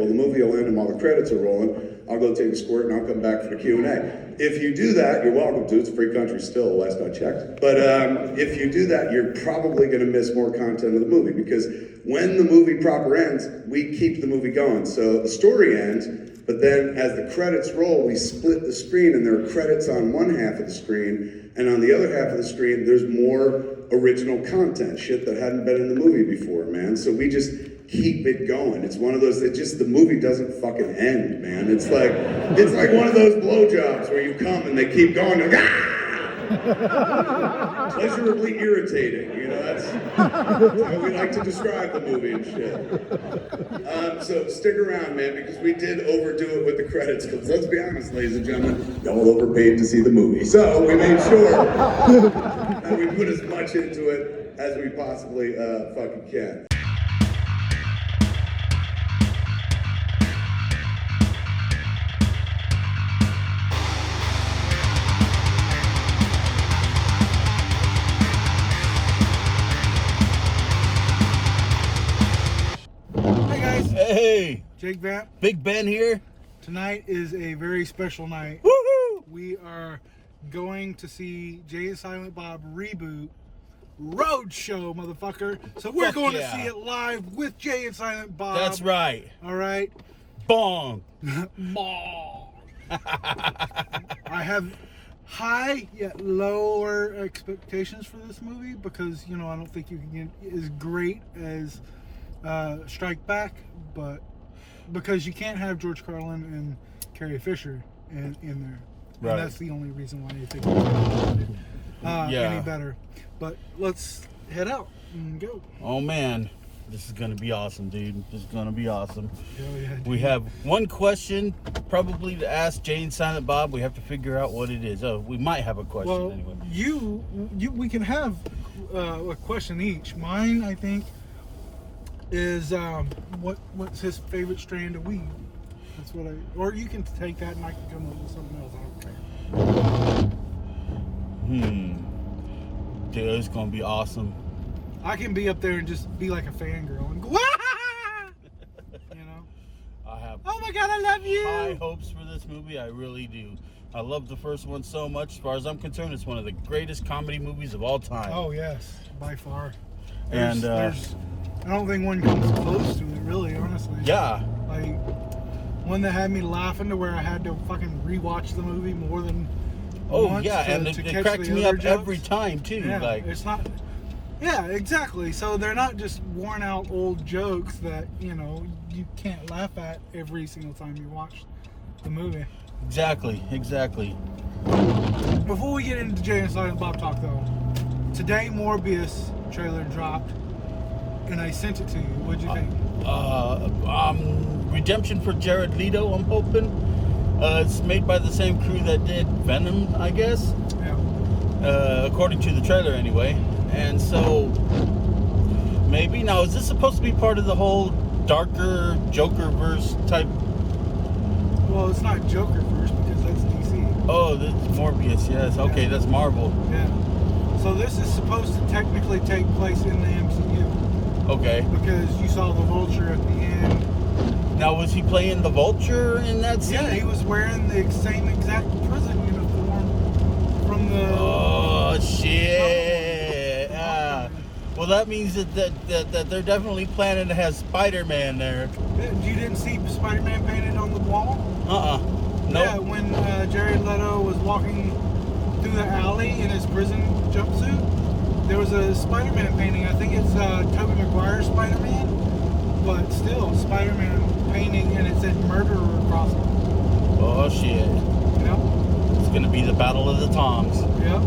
the movie will end and while the credits are rolling, I'll go take a squirt and I'll come back for the Q&A. If you do that, you're welcome to. It's a free country still, last I checked. But if you do that, you're probably going to miss more content of the movie because when the movie proper ends, we keep the movie going. So the story ends, but then as the credits roll, we split the screen and there are credits on one half of the screen, and on the other half of the screen, there's more original content, shit that hadn't been in the movie before, man. So we just keep it going. It's one of those that just the movie doesn't fucking end, man. It's like one of those blowjobs where you come and they keep going. Like, pleasurably irritating, you know. That's how we like to describe the movie and shit. So stick around, man, because we did overdo it with the credits. Because let's be honest, ladies and gentlemen, y'all overpaid to see the movie. So we made sure that we put as much into it as we possibly fucking can. Hey, Jake Vamp. Big Ben here. Tonight is a very special night. Woohoo! We are going to see Jay and Silent Bob Reboot Roadshow, motherfucker. So we're going to see it live with Jay and Silent Bob. That's right. All right. Bong. Bong. I have high yet lower expectations for this movie because, you know, I don't think you can get as great as Strike Back, but because you can't have George Carlin and Carrie Fisher in there. Right. And that's the only reason why I think it's any better. But let's head out and go. Oh man, this is gonna be awesome, dude. This is gonna be awesome. Hell yeah, dude. We have one question probably to ask Jay and Silent Bob. We have to figure out what it is. Oh, we might have a question anyway. We can have a question each. Mine, I think, is what's his favorite strand of weed? That's what or you can take that and I can come up with something else. I don't care. Dude, it's gonna be awesome. I can be up there and just be like a fangirl and go, you know. I have Oh my God, I love you. high hopes for this movie. I really do. I love the first one so much. As far as I'm concerned, it's one of the greatest comedy movies of all time. Oh yes, by far. There's I don't think one comes close to it, really, honestly. Yeah. Like, one that had me laughing to where I had to fucking rewatch the movie more than once and it cracks me up every time, too. Yeah, like, it's not... Yeah, exactly. So they're not just worn out old jokes that, you know, you can't laugh at every single time you watch the movie. Exactly. Before we get into Jay and Silent Bob talk, though, today Morbius trailer dropped. And I sent it to you. What'd you think? Redemption for Jared Leto, I'm hoping. It's made by the same crew that did Venom, I guess. Yeah. According to the trailer, anyway. And so, maybe. Now, is this supposed to be part of the whole darker Joker-verse type? Well, it's not Joker-verse because that's DC. Oh, that's Morbius, yes. Okay, that's Marvel. Yeah. So this is supposed to technically take place in the MCU. Okay. Because you saw the Vulture at the end. Now, was he playing the Vulture in that scene? Yeah, he was wearing the same exact prison uniform from the... Oh, shit. Well, that means that they're definitely planning to have Spider-Man there. You didn't see Spider-Man painted on the wall? Nope. Yeah, when Jared Leto was walking through the alley in his prison jumpsuit, there was a Spider-Man painting. I think it's Tobey Maguire's Spider-Man, but still Spider-Man painting, and it said murderer across it. Oh shit! Yep. It's gonna be the Battle of the Toms. Yep.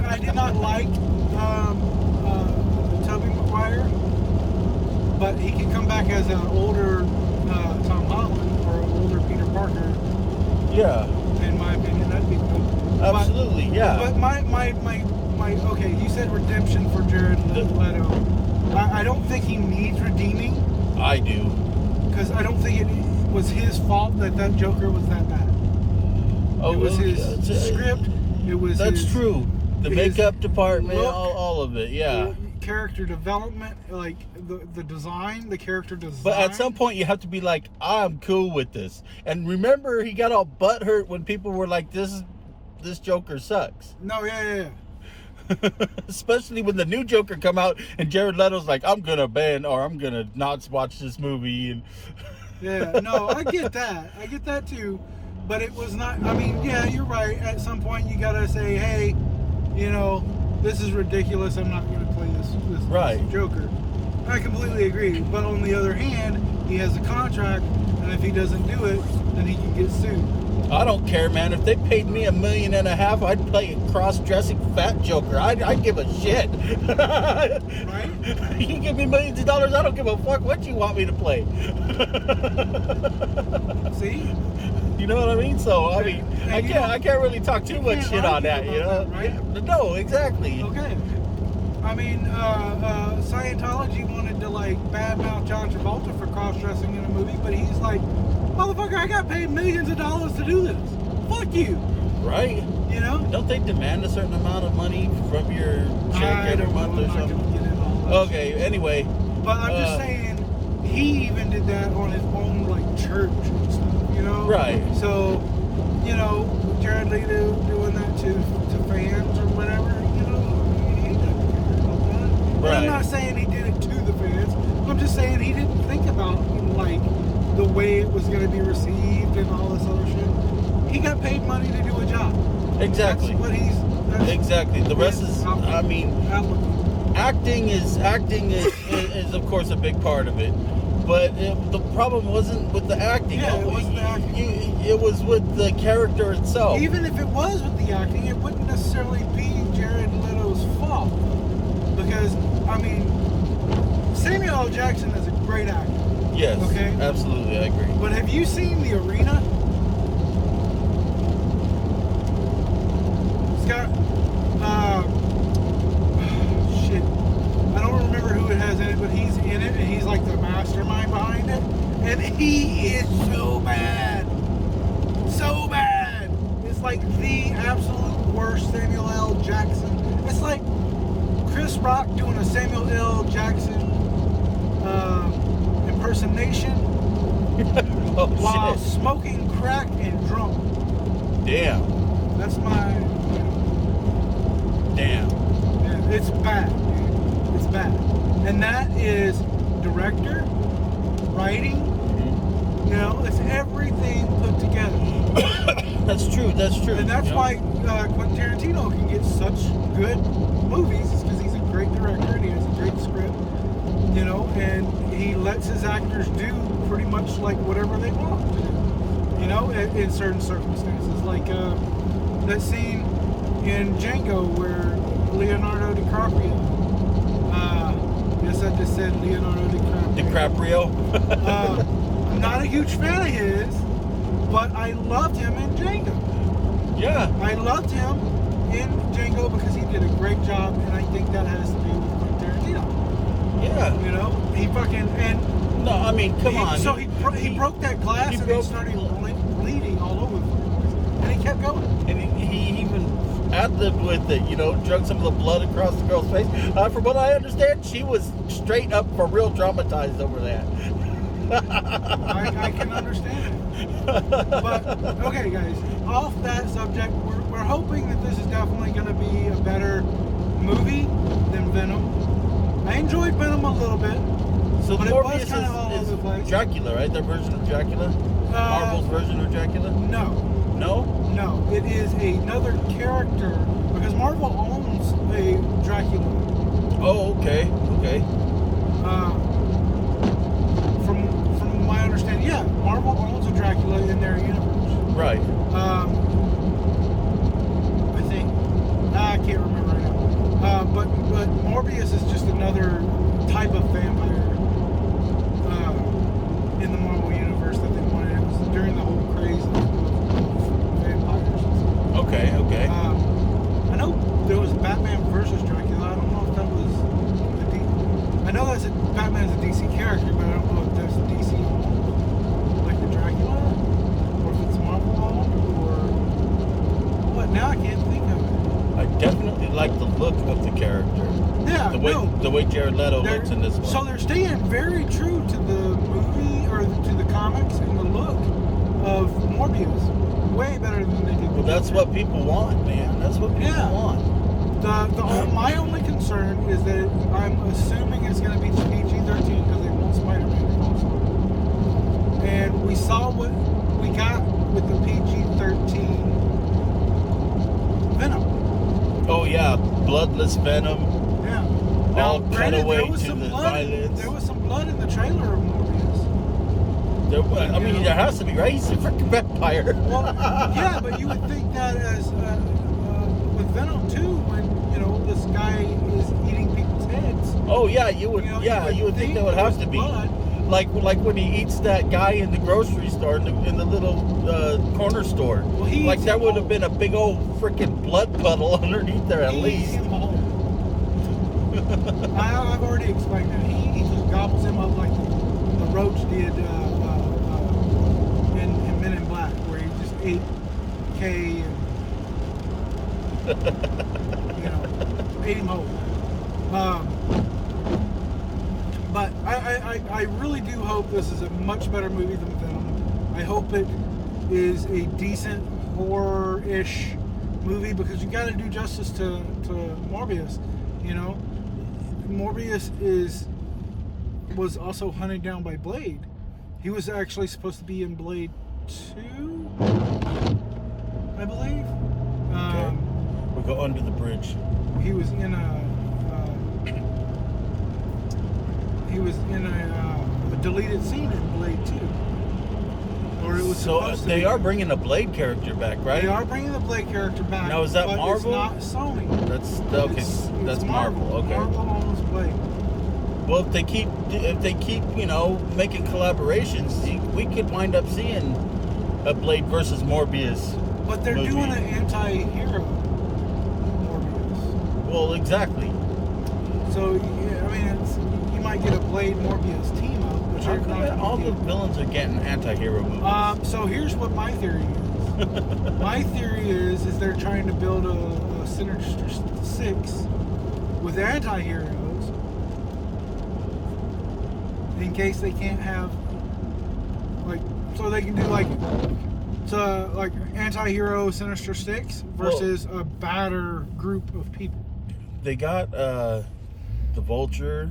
I did not like Tobey Maguire, but he can come back as an older Tom Holland or an older Peter Parker. Yeah. In my opinion, that'd be cool. Absolutely, yeah. But my okay, you said redemption for Jared Leto. I don't think he needs redeeming. I do. Because I don't think it was his fault that Joker was that bad. Oh, it was his script. It was That's true. The makeup department, all of it, yeah. character development, like the design, the character design. But at some point, you have to be like, I'm cool with this. And remember, he got all butthurt when people were like, this Joker sucks. No, yeah. Especially when the new Joker come out and Jared Leto's like, I'm gonna not watch this movie. And Yeah, no, I get that too, but it was not. I mean, yeah, you're right. At some point, you gotta say, hey, you know, this is ridiculous. I'm not gonna play this Right. Joker. I completely agree. But on the other hand, he has a contract, and if he doesn't do it, then he can get sued. I don't care, man. If they paid me $1.5 million, I'd play a cross-dressing fat Joker. I'd give a shit. Right? You can give me millions of dollars. I don't give a fuck what you want me to play. See? You know what I mean? So I mean, And I can't really talk too much shit on that. You know? that, right? Yeah, no, exactly. Okay. I mean, Scientology wanted to like badmouth John Travolta for cross-dressing in a movie, but he's like, motherfucker, I got paid millions of dollars to do this. Fuck you. Right? You know? Don't they demand a certain amount of money from your check every month or something? Okay. Anyway. But I'm just saying, he even did that on his own like church and stuff. You know? Right. So, you know, Jared Leto doing that to fans or whatever. You know, he doesn't care about that. But I'm not saying he did it to the fans. I'm just saying he didn't think about like the way it was going to be received and all this other shit. He got paid money to do a job. Exactly. That's what he's. Exactly. The rest is, I mean, acting is of course a big part of it. But the problem wasn't with the acting. Yeah, it wasn't the acting. It was with the character itself. Even if it was with the acting, it wouldn't necessarily be Jared Leto's fault. Because, I mean, Samuel L. Jackson is a great actor. Yes, okay? Absolutely, I agree. But have you seen The Arena? It's got, shit. I don't remember who it has in it, but he's in it, and he's like the mastermind behind it. And he is so bad. So bad. It's like the absolute worst Samuel L. Jackson. It's like Chris Rock doing a Samuel L. Jackson impersonation while smoking crack and drunk. Damn. That's my. Damn. Yeah, it's bad. Dude. It's bad. And that is director, writing. Mm-hmm. You know, it's everything put together. That's true. And that's why Quentin Tarantino can get such good movies, because he's a great director and he has a great script. You know, and he lets his actors do pretty much like whatever they want to do. You know, in certain circumstances. Like that scene in Django where Leonardo DiCaprio, yes, I just said Leonardo DiCaprio. I'm not a huge fan of his, but I loved him in Django. Yeah. I loved him in Django because he did a great job, and I think that has to do with Quentin Tarantino. Yeah. You know, he fucking, and no, I mean, come on. So he broke that glass and he started bleeding all over the place, and he kept going. And he even ad-libbed with it, you know, drug some of the blood across the girl's face. From what I understand, she was straight up for real traumatized over that. I can understand it. But, okay, guys, off that subject, we're hoping that this is definitely going to be a better movie than Venom. I enjoyed Venom a little bit. So but Morbius it was kind of all over the place. Dracula, right? Their version of Dracula? Marvel's version of Dracula? No. No? No. It is another character, because Marvel owns a Dracula. Oh, okay. Okay. From my understanding, yeah, Marvel owns a Dracula in their universe. Right. I think. I can't remember right now. But Morbius is just another type of vampire in the Marvel universe that they wanted. It was during the whole craze of vampires and stuff. Okay. I know there was Batman versus Dracula. I don't know if that was I know that's Batman's a DC character, but I don't know if that's DC like the Dracula, or if it's Marvel or what. Now I can't think of it. I definitely like the look of the character. Yeah, The way, no, The way Jared Leto looks in this one. So they're staying very true to the movie or to the comics and the look of Morbius. Way better than they did. Well, that's what people want, man. That's what people want. My only concern is that I'm assuming it's going to be PG-13 because they want Spider-Man also. And we saw what we got with the PG-13 Venom. Oh yeah, bloodless Venom. Yeah. All Now, granted, away there was to some the blood. violence. There was some blood in the trailer of Morbius. I mean, there has to be, right? He's a freaking vampire. Well, yeah, but you would think that as with Venom too, when this guy is eating people's heads. Oh yeah, you would. You would think that would have to be. Blood. Like when he eats that guy in the grocery store, in the little corner store. Well, he like eats there him would have whole. been a big old freaking blood puddle underneath there at He eats least. him whole. I've already explained that. He just gobbles him up like the Roach did in Men in Black, where he just ate Kay and ate him whole. But I really do hope this is a much better movie than Venom. I hope it is a decent horror-ish movie because you got to do justice to Morbius. Morbius was also hunted down by Blade. He was actually supposed to be in Blade 2, I believe. Okay. We'll go under the bridge. He was in a deleted scene in Blade 2. Or it was supposed to they be. are bringing a Blade character back, right? They are bringing the Blade character back. Now, is that but Marvel? It's not Sony. That's okay. That's Marvel. Okay. Marvel owns Blade. Well, if they keep making collaborations, we could wind up seeing a Blade versus Morbius. But they're movie. doing an anti-hero Morbius. Well, exactly. So you might get a Blade Morbius team up, but How you're come not all the gonna get. villains are getting anti-hero movies? So here's what my theory is. My theory is they're trying to build a Sinister Six with anti-heroes in case they can't have so they can do like anti-hero Sinister Six versus a badder group of people. They got the Vulture.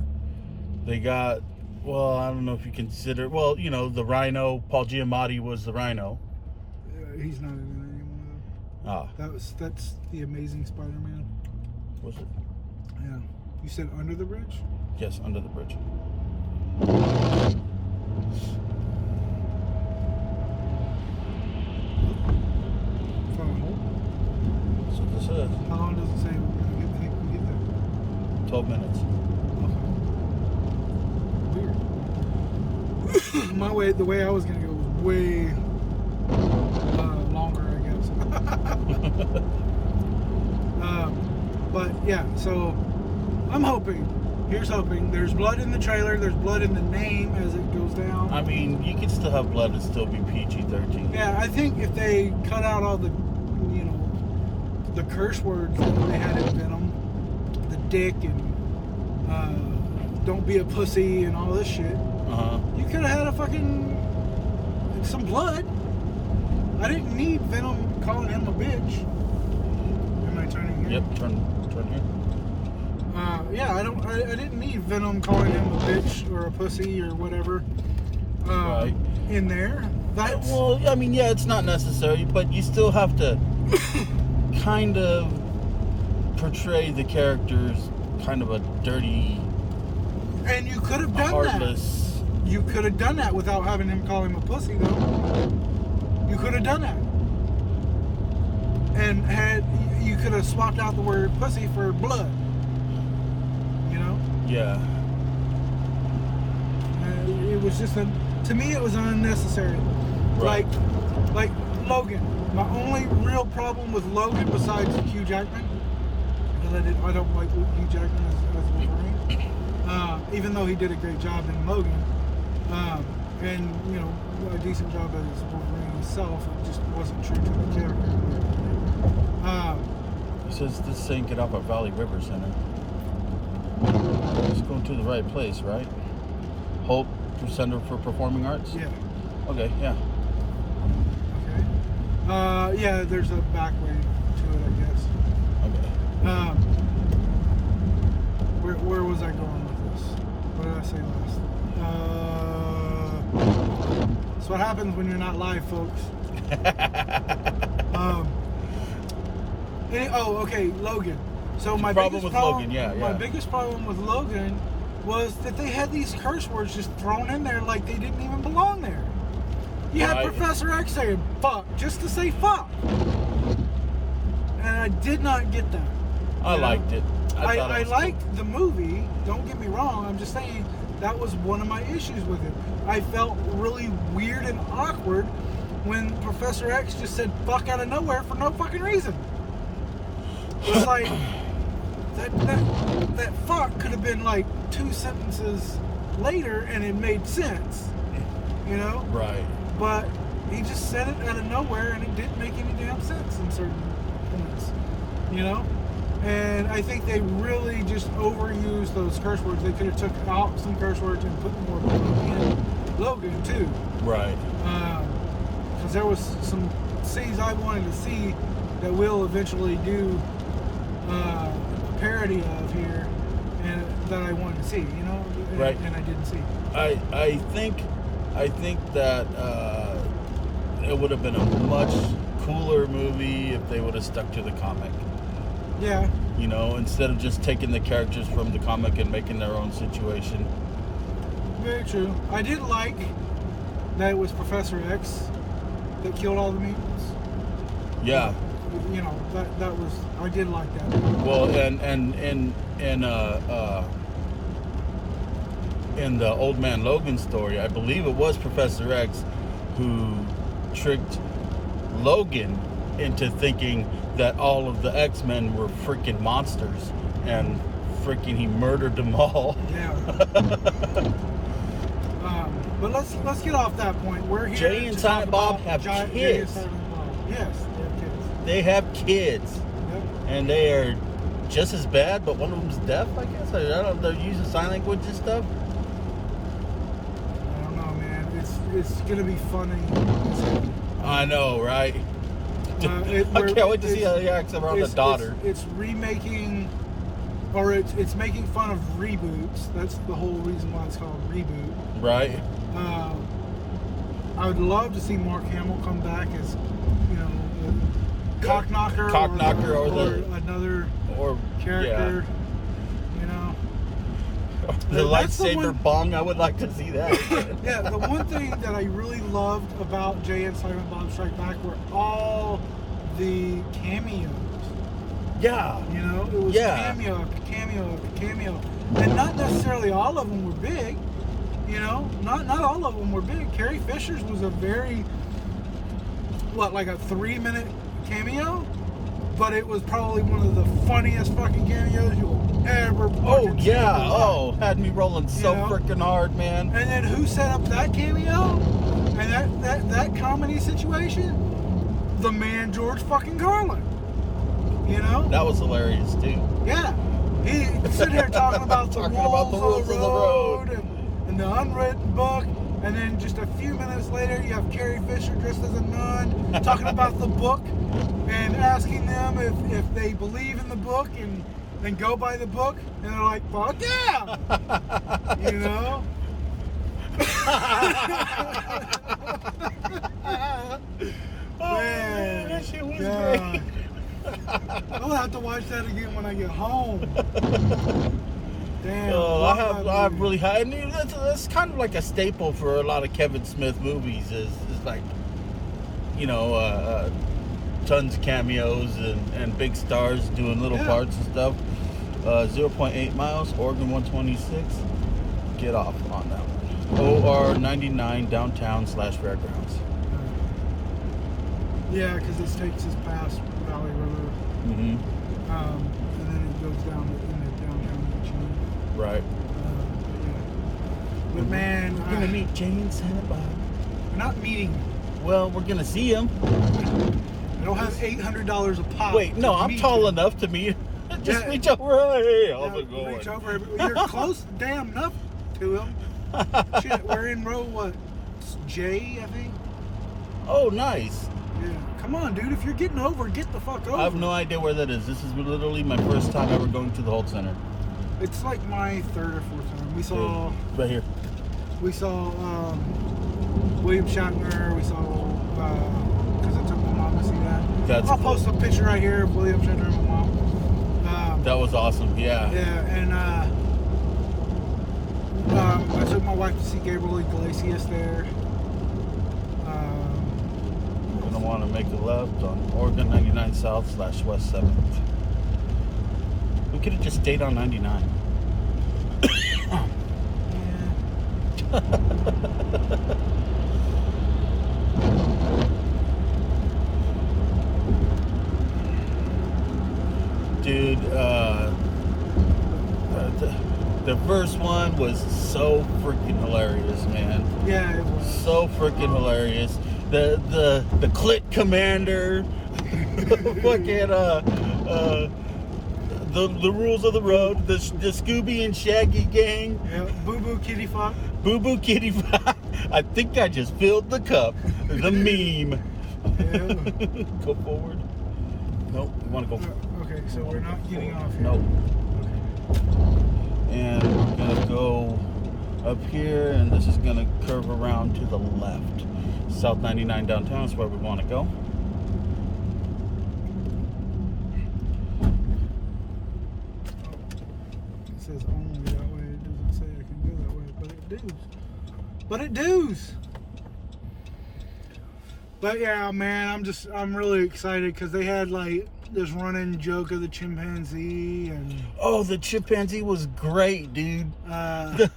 They got, well, I don't know if you consider, the Rhino. Paul Giamatti was the Rhino. He's not in it anymore though. That's the Amazing Spider-Man. Was it? Yeah. You said Under the Bridge? Yes, Under the Bridge. Funkoholic? So this is How long does it say we're gonna get there? 12 minutes. Okay. Weird. The way I was gonna go was way longer, I guess. But yeah, so I'm hoping. Here's hoping. There's blood in the trailer. There's blood in the name as it goes down. I mean, you can still have blood and still be PG-13. Yeah, I think if they cut out all the, the curse words that they had in Venom, the dick and don't be a pussy and all this shit, you could have had some blood. I didn't need Venom calling him a bitch. Am I turning here? Yep, turn here. I didn't need Venom calling him a bitch or a pussy or whatever. Right. In there. That's Well, I mean, yeah, it's not necessary, but you still have to kind of portray the characters kind of a dirty, and you could have done heartless. that. You could have done that without having him call him a pussy, though. You could have done that. And you could have swapped out the word pussy for blood. Yeah. It was just to me, it was unnecessary. Right. Like Logan. My only real problem with Logan, besides Hugh Jackman, because I don't like Hugh Jackman as Wolverine, even though he did a great job in Logan, and a decent job as Wolverine himself. It just wasn't true to the character. He says this thing get off at Valley River Center. Just going to the right place, right? Hope Center for Performing Arts? Yeah. Okay, yeah. Okay. Yeah, there's a back way to it, I guess. Okay. Where was I going with this? What did I say last? That's what happens when you're not live, folks. Okay, Logan. So my biggest problem, my biggest problem with Logan was that they had these curse words just thrown in there like they didn't even belong there. You had Professor X saying "fuck" just to say "fuck," and I did not get that. I liked it. I liked the movie. Don't get me wrong. I'm just saying that was one of my issues with it. I felt really weird and awkward when Professor X just said "fuck" out of nowhere for no fucking reason. It was like that "fuck" could have been like 2 sentences later and it made sense, you know? Right. But he just said it out of nowhere and it didn't make any damn sense in certain points, you know? And I think they really just overused those curse words. They could have took out some curse words and put more in Logan too. Right. Because there was some scenes I wanted to see that we'll eventually do a parody of here, and that I wanted to see, you know, right. And I didn't see. I think that it would have been a much cooler movie if they would have stuck to the comic. Yeah. You know, instead of just taking the characters from the comic and making their own situation. Very true. I did like that it was Professor X that killed all the mutants. Yeah. You know, that was, I did like that. Well, and in the Old Man Logan story, I believe it was Professor X who tricked Logan into thinking that all of the X-Men were freaking monsters, and freaking he murdered them all. Yeah. But let's get off that point. We're here. Jay and Silent Bob have kids. Jay and Silent Bob. Yes, they have kids. They have kids. Yep. And they are just as bad, but one of them's deaf, I guess. I don't know if they're using sign language and stuff. I don't know, man. It's gonna be funny. I know, right? I can't wait to see how he acts around the daughter. It's remaking, or it's making fun of reboots. That's the whole reason why it's called Reboot. Right. I would love to see Mark Hamill come back as, you know, Cockknocker, or another character. Yeah. You know, the lightsaber Bong. I would like to see that. Yeah, the one thing that I really loved about Jay and Silent Bob Strike Back were all the cameos. Yeah. You know, it was cameo, and not necessarily all of them were big. You know, not all of them were big. Carrie Fisher's was a very, like a 3-minute cameo, but it was probably one of the funniest fucking cameos you'll ever fucking see. Had me rolling so freaking hard, man. And then who set up that cameo and that comedy situation? The man George fucking Carlin. You know? That was hilarious too. Yeah. He sitting here talking about the rules of the road and the unwritten book, and then just a few minutes later you have Carrie Fisher dressed as a nun talking about the book and asking them if they believe in the book and then go by the book, and they're like, fuck yeah! You know? Man, that shit was great. I'll have to watch that again when I get home. Damn. I've really had. I mean, that's kind of like a staple for a lot of Kevin Smith movies. Is like, you know, tons of cameos and big stars doing little parts and stuff. 0.8 miles, Oregon 126. Get off on that one. OR 99 downtown / fairgrounds. Yeah, because this takes us past Valley River. Mm-hmm. And then it goes down into downtown Eugene. Right. But man, we're gonna meet Jay and Silent Bob. We're not meeting. Well, we're gonna see him. I don't have $800 a pop. Wait, no, I'm tall enough to meet Just reach over. Hey, how's it going? Reach over. You're close damn enough to him. Shit, we're in row what? It's J, I think. Oh, nice. Yeah. Come on, dude. If you're getting over, get the fuck over. I have no idea where that is. This is literally my first time ever going to the Holt Center. It's like my third or fourth time. We saw right here. We saw William Shatner. We saw because I took my mom to see that. I'll post a picture right here of William Shatner and my mom. That was awesome. Yeah. Yeah, and I took my wife to see Gabriel Iglesias there. We're gonna want to make a left on Oregon 99 South / West 7th. We could have just stayed on 99. Dude, the first one was so freaking hilarious, man. Yeah, it was. So freaking hilarious. The clit commander, fucking the rules of the road, the Scooby and Shaggy gang. Yeah, Boo Boo Kitty Fuck. Boo Boo Kitty Fuck. I think I just filled the cup. The meme. Yeah. Go forward. Nope. We want to go. Okay, so we're not getting off here. Nope. Okay. And we're gonna go up here, and this is gonna curve around to the left. South 99 downtown is where we want to go. It says only that way. It doesn't say I can go that way, but it does. But it does. But yeah, man, I'm really excited because they had like this running joke of the chimpanzee and the chimpanzee was great, dude. The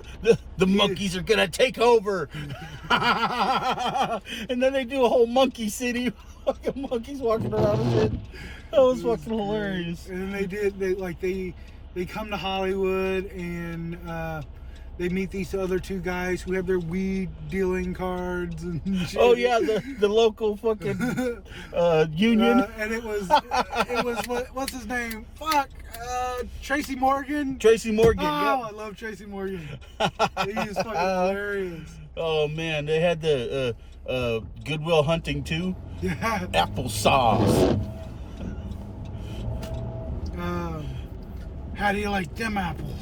monkeys are gonna take over, and then they do a whole monkey city, fucking monkeys walking around and shit. That was fucking hilarious. And then they come to Hollywood and they meet these other two guys who have their weed dealing cards and shit. Oh yeah, the local fucking union. And it was what's his name? Fuck, Tracy Morgan. Tracy Morgan. Oh, Yep. I love Tracy Morgan. He's fucking hilarious. Oh man, they had the Goodwill Hunting too. Yeah. Applesauce. How do you like them apples?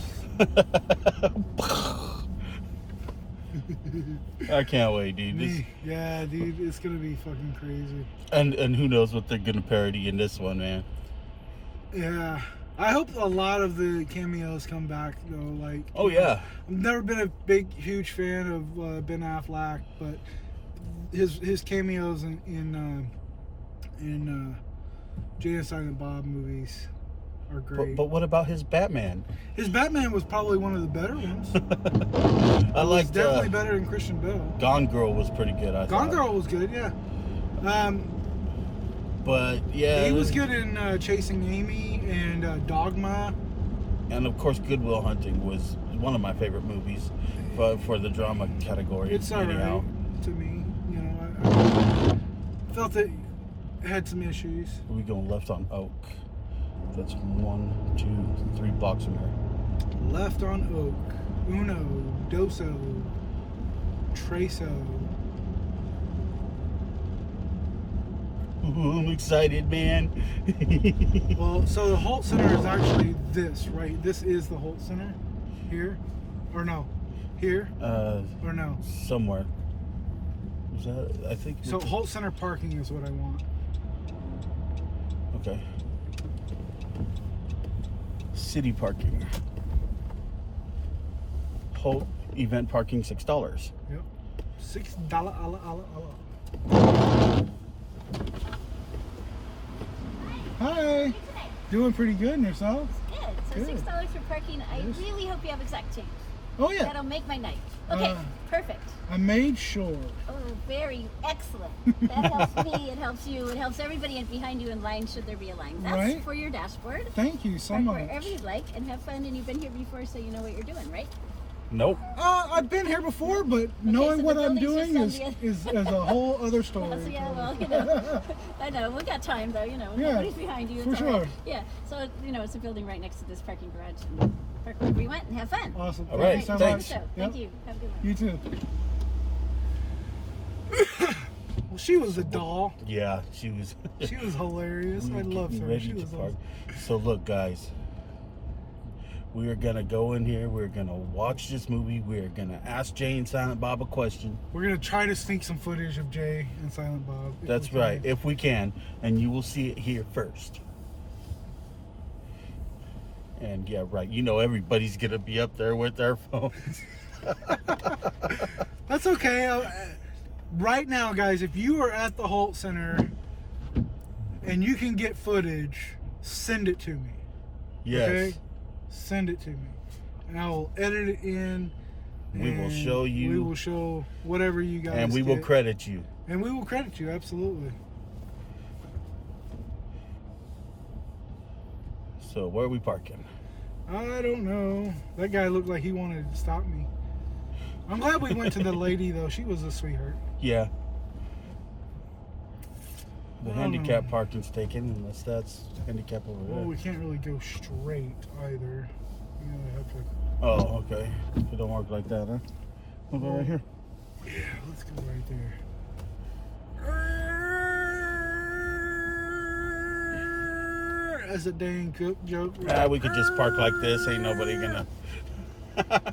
I can't wait, dude. Yeah, dude, it's gonna be fucking crazy. And who knows what they're gonna parody in this one, man. Yeah, I hope a lot of the cameos come back though. Like, oh yeah, I've never been a huge fan of Ben Affleck, but his cameos in Jay and Silent Bob movies are great. But what about his Batman? His Batman was probably one of the better ones. I liked definitely better than Christian Bale. Gone Girl was pretty good. I thought. Gone Girl was good, yeah. But yeah, he was good in Chasing Amy and Dogma. And of course, Goodwill Hunting was one of my favorite movies for the drama category. It's alright to me. You know, I felt it had some issues. We going left on Oak. That's 1, 2, 3 blocks from here. Left on Oak. Uno, Doso, Treso. Ooh, I'm excited, man. Well, so the Holt Center is actually this, right? This is the Holt Center? Here? Or no? Here? Or no? Somewhere. Is that, I think. So Holt Center parking is what I want. Okay. City parking. Holt event parking $6. Yep. $6. Hi. Doing pretty good, and yourself? Good. So Good. $6 for parking. I Yes. really hope you have exact change. Oh yeah. That'll make my night. Okay, perfect. I made sure. Oh, very excellent. That helps me. It helps you. It helps everybody behind you in line. Should there be a line? That's Right. for your dashboard. Thank you so Park much. wherever you'd like and have fun. And you've been here before, so you know what you're doing, right? Nope. I've been here before, but knowing so what the I'm building's doing just on is a whole other story. So, yeah, well, you know, I know we got time though. You know, Yeah, nobody's behind you. It's for all right. sure. Yeah. So you know, it's a building right next to this parking garage. And park where we went and have fun. Awesome. All Thank right, you so thanks. much. Thank you. Have a good one. You too. Well, she was a doll. Yeah, she was. She was hilarious. we I were loved getting her. ready She to was park. awesome. So look, guys. We are gonna go in here. We're gonna watch this movie. We're gonna ask Jay and Silent Bob a question. We're gonna try to sneak some footage of Jay and Silent Bob. if That's we right, can. if we can, and you will see it here first. And yeah, right. You know everybody's gonna be up there with their phones. That's okay. Right now, guys, if you are at the Holt Center and you can get footage, send it to me. Yes. Okay? Send it to me. And I will edit it in. We will and show you. We will show whatever you guys And we will get. credit you. And we will credit you, absolutely. So where are we parking? I don't know. That guy looked like he wanted to stop me. I'm glad we went to the lady, though. She was a sweetheart. Yeah. The I don't handicap know. parking's taken, unless that's handicap over Well, there. we can't really go straight either. You know, have to. Oh, okay. It don't work like that, huh? What about right here? Yeah, let's go right there. As a dang cook joke. We could just park like this. Ain't nobody gonna.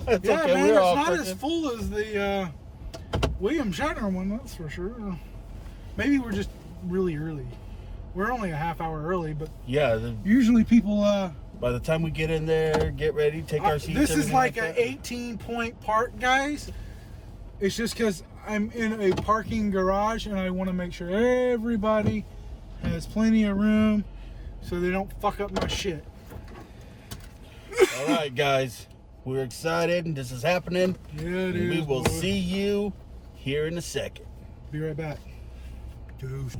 It's Yeah, okay. man, We're it's all not parking. as full as the William Shatner one, that's for sure. Maybe we're just really early. We're only a half hour early, but Yeah. usually people. By the time we get in there, get ready, take our seats. This is everything like an that. 18-point park, guys. It's just because I'm in a parking garage and I want to make sure everybody has plenty of room so they don't fuck up my shit. All right, guys. We're excited, and this is happening. Yeah, it is. We will boy. see you here in a second. Be right back. Dude.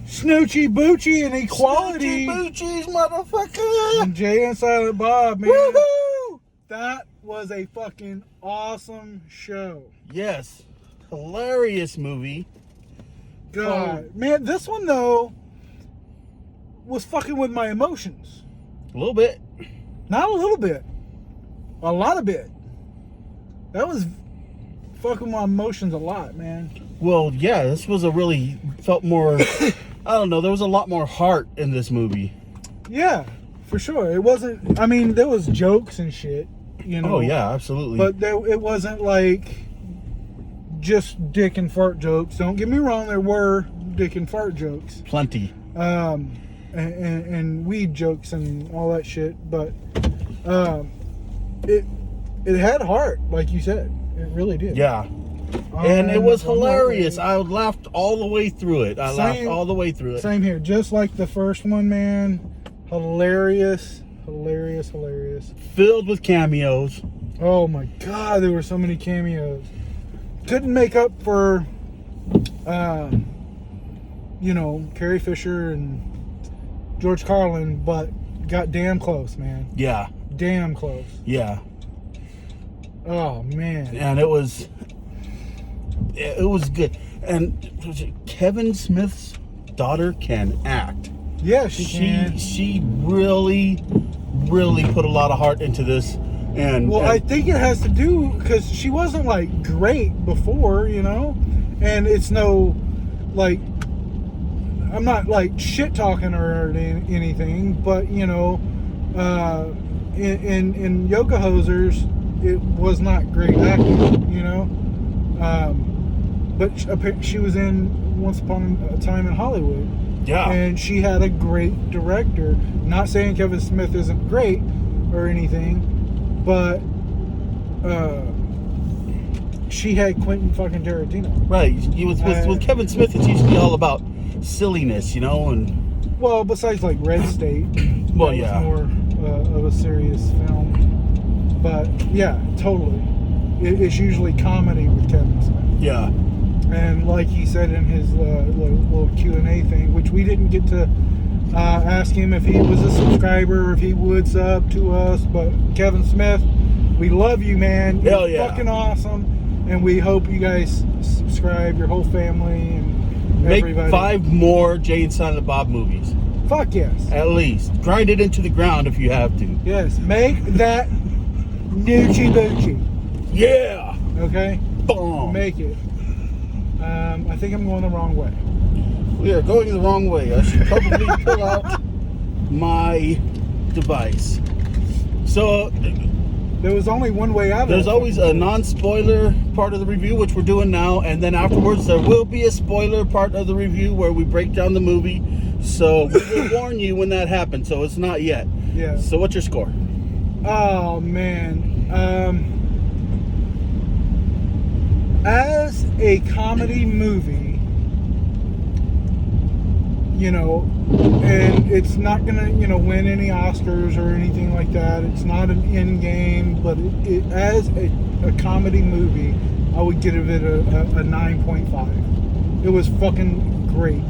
Snoochie Boochie and equality. Boochies, motherfucker! And Jay and Silent Bob, man. Woohoo! That was a fucking awesome show. Yes. Hilarious movie. God. Man, this one, though, was fucking with my emotions. A little bit. Not a little bit. A lot of bit. That was fucking my emotions a lot, man. Well, yeah, this was a really felt more. I don't know. There was a lot more heart in this movie. Yeah, for sure. It wasn't. I mean, there was jokes and shit. You know. Oh yeah, absolutely. But it wasn't like just dick and fart jokes. Don't get me wrong. There were dick and fart jokes. Plenty. And weed jokes and all that shit. But it had heart, like you said. It really did. Yeah. And it was I'm not- hilarious. I laughed all the way through it. I laughed all the way through it. Same here. Just like the first one, man. Hilarious. Hilarious. Hilarious. Filled with cameos. Oh my God, there were so many cameos. Couldn't make up for, Carrie Fisher and George Carlin, but got damn close, man. Yeah. Damn close. Yeah. Oh man. And it was good. And was it Kevin Smith's daughter can act. Yeah, she can. She really put a lot of heart into this. And I think it has to do because she wasn't like great before, and it's no like I'm not like shit talking her or anything, but in Yoga Hosers it was not great acting, but she was in Once Upon a Time in Hollywood. yeah. And she had a great director. Not saying Kevin Smith isn't great or anything, but she had Quentin fucking Tarantino. Right. With Kevin Smith, it's usually all about silliness, and Well, besides like Red State, Well, that yeah. was more of a serious film. But yeah, totally. It's usually comedy with Kevin Smith. yeah. And like he said in his little Q&A thing, which we didn't get to ask him if he was a subscriber, if he would sub to us, but Kevin Smith, We love you, man. You're Hell yeah. fucking awesome. And we hope you guys subscribe, your whole family and Make everybody. 5 more Jay and Silent Bob movies. Fuck yes. At least. Grind it into the ground if you have to. Yes. Make that noochie boochie. Yeah! Okay? Boom! Make it. I think I'm going the wrong way. We are going the wrong way. I should probably pull out my device. So, There was only one way out of it. there's always a non-spoiler part of the review, which we're doing now, and then afterwards there will be a spoiler part of the review where we break down the movie. So we will warn you when that happens. So it's not yet. Yeah. So what's your score? Oh, man. As a comedy movie, you know, and it's not gonna, you know, win any Oscars or anything like that. It's not an end game, but it as a comedy movie, I would give it a 9.5. It was fucking great.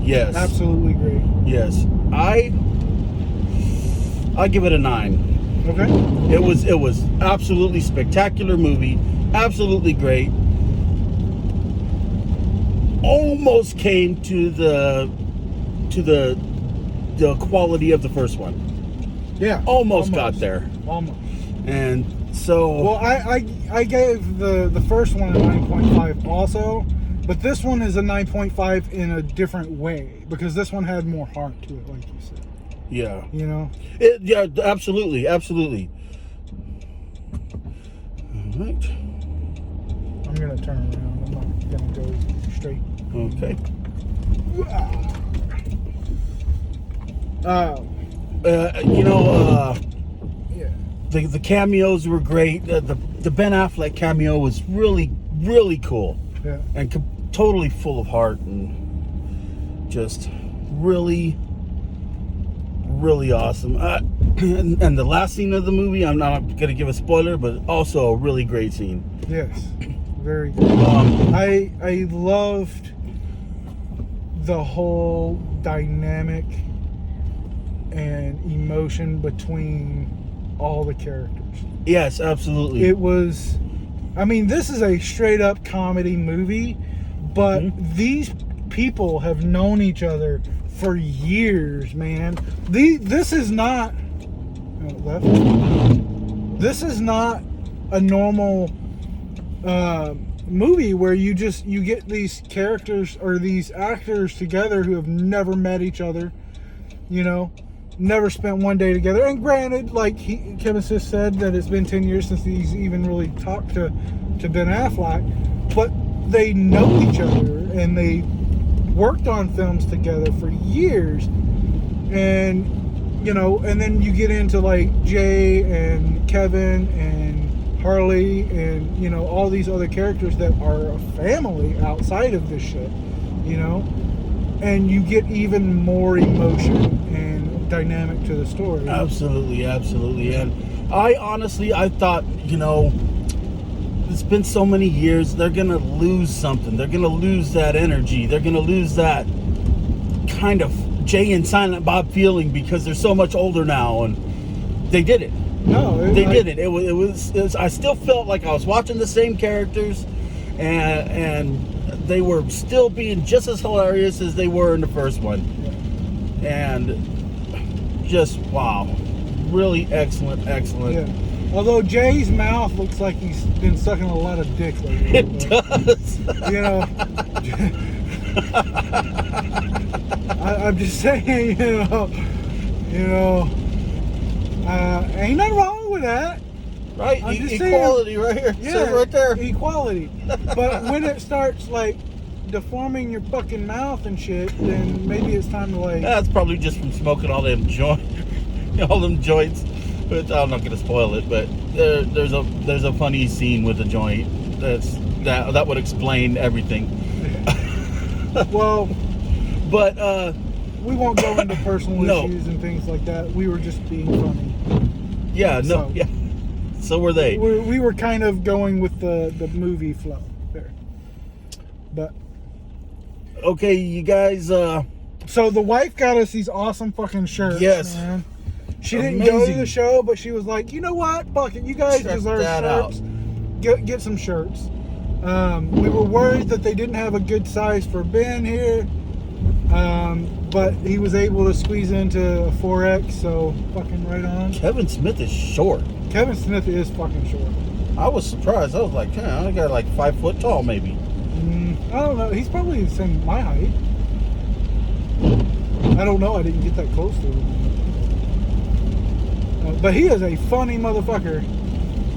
Yes. Absolutely great. Yes. I give it a 9. Okay. It was absolutely spectacular movie, absolutely great. Almost came to the quality of the first one. Yeah. Almost got there. Almost. And so Well, I gave the first one a 9.5 also, but this one is a 9.5 in a different way because this one had more heart to it, like you said. yeah. You know? Yeah, absolutely, absolutely. All right. I'm gonna turn around. I'm not gonna go straight. Okay. Yeah. The cameos were great. The Ben Affleck cameo was really, really cool. Yeah. And totally full of heart and just really, really awesome. And the last scene of the movie, I'm not going to give a spoiler, but also a really great scene. Yes. Very good. I loved the whole dynamic and emotion between all the characters. Yes, absolutely. It was, I mean, this is a straight up comedy movie, but these people have known each other for years, man. This is not, this is not a normal movie where you get these characters or these actors together who have never met each other, you know, never spent one day together. And granted, like Kevin just said, that it's been 10 years since he's even really talked to Ben Affleck, but they know each other and they worked on films together for years. And you know, and then you get into like Jay and Kevin and Harley and, you know, all these other characters that are a family outside of this shit, you know, and you get even more emotion and dynamic to the story. Absolutely, absolutely. And I thought, you know, it's been so many years, they're going to lose something. They're going to lose that energy. They're going to lose that kind of Jay and Silent Bob feeling because they're so much older now, and they did it. No, They did it. It was. I still felt like I was watching the same characters, and they were still being just as hilarious as they were in the first one. And just wow, really excellent. Yeah. Although Jay's mouth looks like he's been sucking a lot of dick lately. It does. You know. I'm just saying, you know. Ain't nothing wrong with that. Right, I'm just equality saying, right here. Yeah, Says right there. equality. But when it starts like deforming your fucking mouth and shit, then maybe it's time to like. That's probably just from smoking all them joints. But I'm not gonna spoil it. But there's a funny scene with the joint that would explain everything. Well, but we won't go into personal No. issues and things like that. We were just being funny. yeah, no, So- yeah. So were they. We were kind of going with the movie flow there. But Okay, you guys. so the wife got us these awesome fucking shirts. Yes. Man. She didn't go to Amazing. the show, but she was like, you know what? Fuck it. You guys Check deserve that shirts. Get some shirts. We were worried that they didn't have a good size for Ben here. But he was able to squeeze into a 4X, so fucking right on. Kevin Smith is short. Kevin Smith is fucking short. I was surprised. I was like, yeah, I got like 5 foot tall, maybe. I don't know. He's probably the same my height. I don't know. I didn't get that close to him. But he is a funny motherfucker.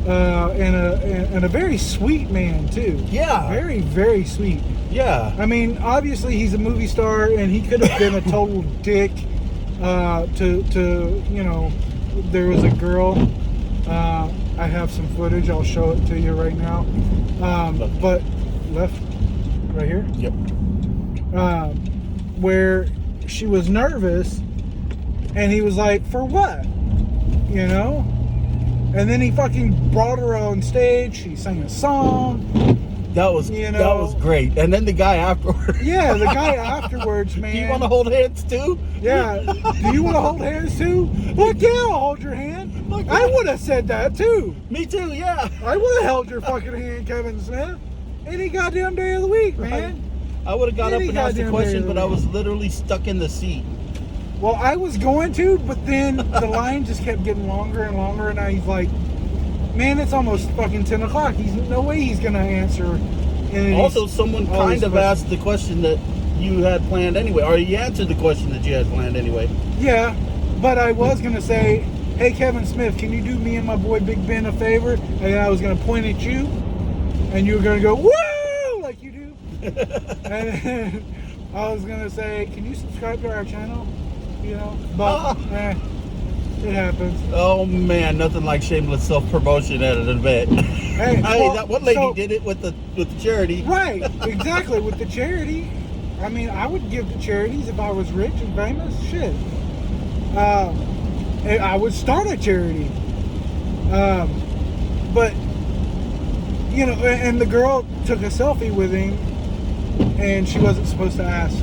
And a very sweet man, too. Yeah. Very, very sweet. Yeah. I mean, obviously he's a movie star, and he could have been a total dick to you know, there was a girl. I have some footage. I'll show it to you right now. But left, right here. Yep. Where she was nervous, and he was like, "For what?" You know. And then he fucking brought her on stage. She sang a song. That was that was great. And then the guy afterwards. Yeah, the guy afterwards, man. Do you want to hold hands too? Yeah. Do you want to hold hands too? Look, yeah, I'll hold your hand. Look, I yeah. would have said that too. Me too. Yeah. I would have held your fucking hand, Kevin Smith. Any goddamn day of the week, man. I would have got up Any and asked the goddamn question, day but of I the was literally stuck in the seat. Well, I was going to, but then the line just kept getting longer and longer, and he's like, man, it's almost fucking 10 o'clock. He's no way he's going to answer. Also, someone kind of asked the question that you had planned anyway, or you answered the question that you had planned anyway. Yeah, but I was going to say, hey, Kevin Smith, can you do me and my boy Big Ben a favor? And I was going to point at you, and you were going to go, woo, like you do. And then I was going to say, can you subscribe to our channel? You know, but it happens. Oh man, nothing like shameless self-promotion at an event. Hey, well, that one lady did it with the charity. Right, exactly, with the charity. I mean, I would give to charities if I was rich and famous. Shit. And I would start a charity. But, you know, and the girl took a selfie with him, and she wasn't supposed to ask.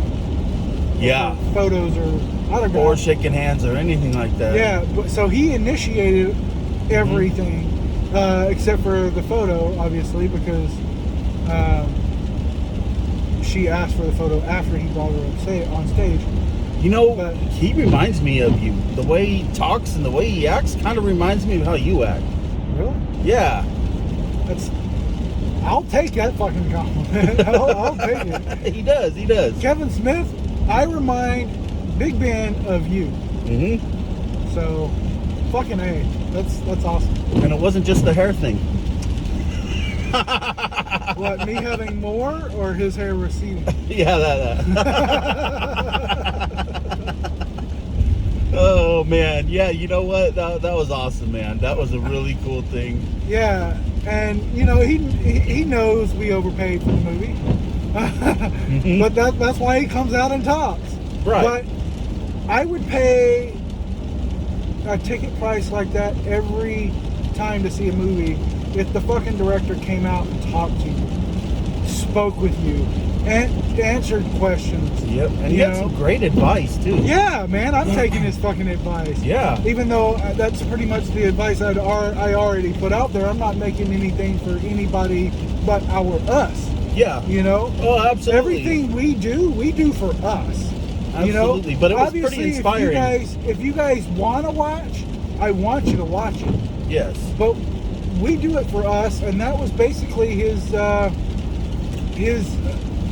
Yeah. For photos or autographs. Or shaking hands or anything like that. Yeah, but so he initiated everything, except for the photo, obviously, because she asked for the photo after he brought her on stage. You know, he reminds me of you. The way he talks and the way he acts kind of reminds me of how you act. Really? Yeah. I'll take that fucking compliment. I'll take it. He does. Kevin Smith, I remind Big Ben of you. Mm-hmm. So, fucking A. That's awesome. And it wasn't just the hair thing. What, me having more or his hair receding? Yeah, that. Oh man, yeah. You know what? That was awesome, man. That was a really cool thing. Yeah, and you know he knows we overpaid for the movie, Mm-hmm. but that's why he comes out and talks. Right. But I would pay a ticket price like that every time to see a movie if the fucking director came out and talked to you, spoke with you, and answered questions. Yep, and he had some great advice too. Yeah, man, I'm taking his fucking advice. Yeah. Even though that's pretty much the advice I already put out there. I'm not making anything for anybody but us. Yeah. You know? Oh, absolutely. Everything we do for us. Absolutely, you know? but it was obviously, pretty inspiring. If you guys want to watch, I want you to watch it. Yes. But we do it for us, and that was basically his